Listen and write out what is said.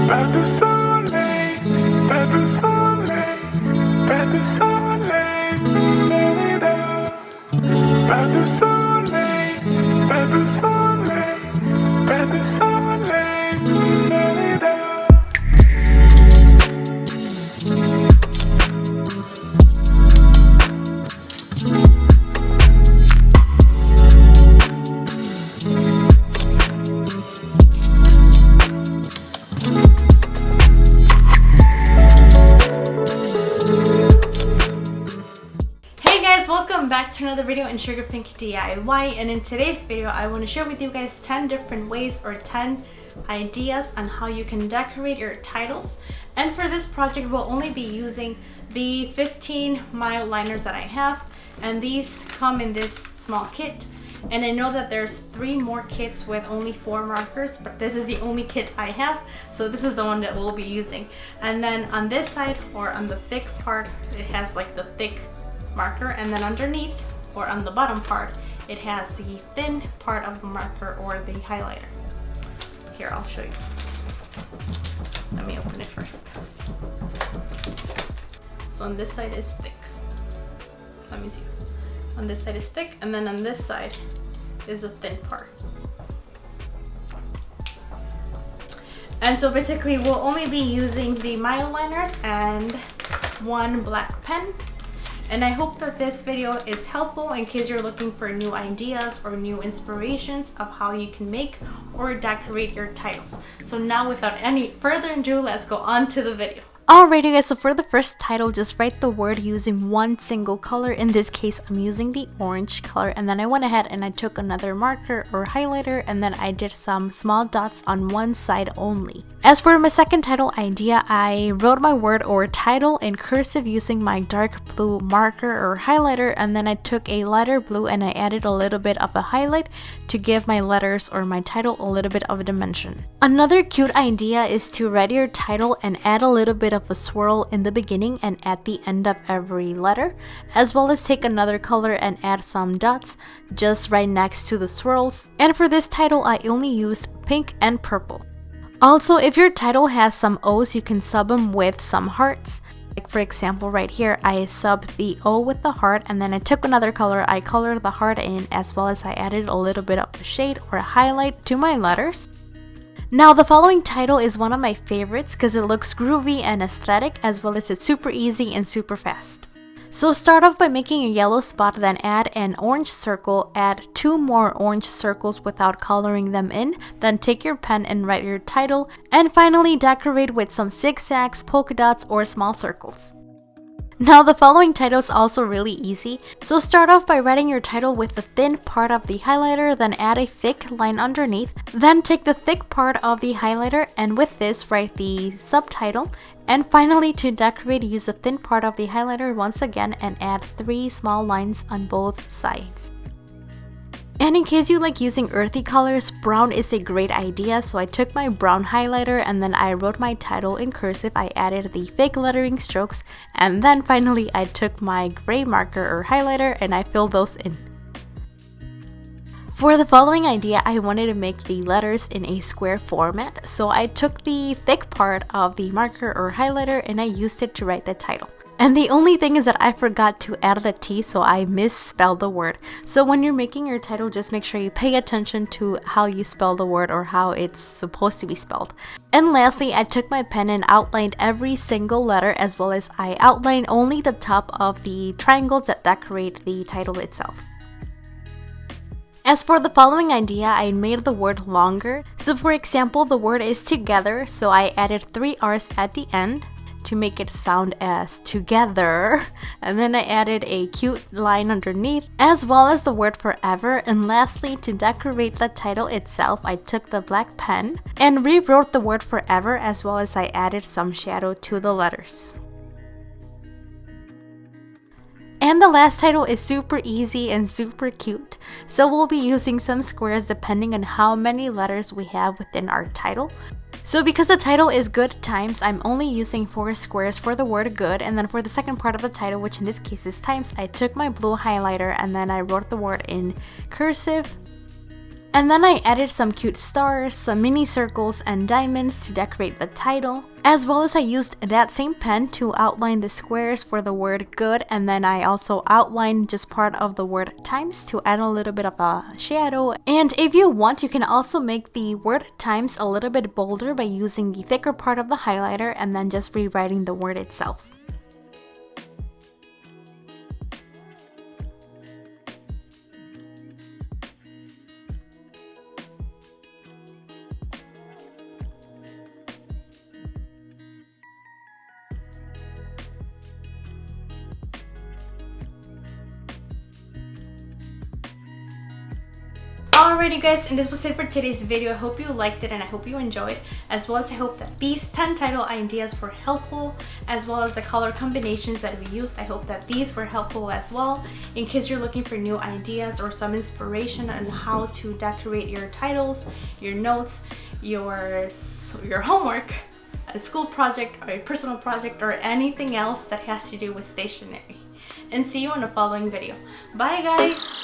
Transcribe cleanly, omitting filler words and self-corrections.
Pas de soleil, pas de soleil, pas de soleil, la-la-la. Pas de soleil, pas de soleil, pas de soleil, la-la-la. Welcome back to another video in SugarPinkDIY, and in today's video I want to share with you guys 10 different ways or 10 ideas on how you can decorate your titles. And for this project we'll only be using the 15 mild liners that I have, and these come in this small kit. And I know that there's 3 more kits with only 4 markers, but this is the only kit I have, so this is the one that we'll be using. And then on this side, or on the thick part, it has like the thick marker, and then underneath or on the bottom part it has the thin part of the marker or the highlighter. Here, I'll show you. Let me open it first. So on this side is thick. Let me see. On this side is thick, and then on this side is the thin part. And so basically we'll only be using the mild liners and 1 black pen. And I hope that this video is helpful in case you're looking for new ideas or new inspirations of how you can make or decorate your titles. So now, without any further ado, let's go on to the video. Alrighty guys, so for the first title, just write the word using one single color. In this case, I'm using the orange color, and then I went ahead and I took another marker or highlighter, and then I did some small dots on one side only. As for my second title idea, I wrote my word or title in cursive using my dark blue marker or highlighter, and then I took a lighter blue and I added a little bit of a highlight to give my letters or my title a little bit of a dimension. Another cute idea is to write your title and add a little bit of a swirl in the beginning and at the end of every letter, as well as take another color and add some dots just right next to the swirls. And for this title, I only used pink and purple. Also, if your title has some O's, you can sub them with some hearts. Like for example, right here, I subbed the O with the heart, and then I took another color, I colored the heart in, as well as I added a little bit of a shade or a highlight to my letters. Now the following title is one of my favorites because it looks groovy and aesthetic, as well as it's super easy and super fast. So start off by making a yellow spot, then add an orange circle, add 2 more orange circles without coloring them in, then take your pen and write your title, and finally decorate with some zigzags, polka dots, or small circles. Now the following title is also really easy, so start off by writing your title with the thin part of the highlighter, then add a thick line underneath, then take the thick part of the highlighter and with this write the subtitle, and finally to decorate use the thin part of the highlighter once again and add 3 small lines on both sides. And in case you like using earthy colors, brown is a great idea, so I took my brown highlighter and then I wrote my title in cursive. I added the fake lettering strokes, and then finally I took my gray marker or highlighter and I filled those in. For the following idea, I wanted to make the letters in a square format, so I took the thick part of the marker or highlighter and I used it to write the title. And the only thing is that I forgot to add the T, so I misspelled the word. So when you're making your title, just make sure you pay attention to how you spell the word or how it's supposed to be spelled. And lastly, I took my pen and outlined every single letter, as well as I outlined only the top of the triangles that decorate the title itself. As for the following idea, I made the word longer. So for example, the word is together, so I added 3 R's at the end to make it sound as together, and then I added a cute line underneath, as well as the word forever. And lastly, to decorate the title itself, I took the black pen and rewrote the word forever, as well as I added some shadow to the letters. And the last title is super easy and super cute, so we'll be using some squares depending on how many letters we have within our title. So because the title is good times, I'm only using 4 squares for the word good, and then for the second part of the title, which in this case is times, I took my blue highlighter and then I wrote the word in cursive. And then I added some cute stars, some mini circles and diamonds to decorate the title, as well as I used that same pen to outline the squares for the word good, and then I also outlined just part of the word times to add a little bit of a shadow. And if you want, you can also make the word times a little bit bolder by using the thicker part of the highlighter and then just rewriting the word itself. Alrighty guys, and this was it for today's video. I hope you liked it and I hope you enjoyed, as well as I hope that these 10 title ideas were helpful, as well as the color combinations that we used. I hope that these were helpful as well, in case you're looking for new ideas or some inspiration on how to decorate your titles, your notes, your homework, a school project or a personal project, or anything else that has to do with stationery. And see you in the following video. Bye guys!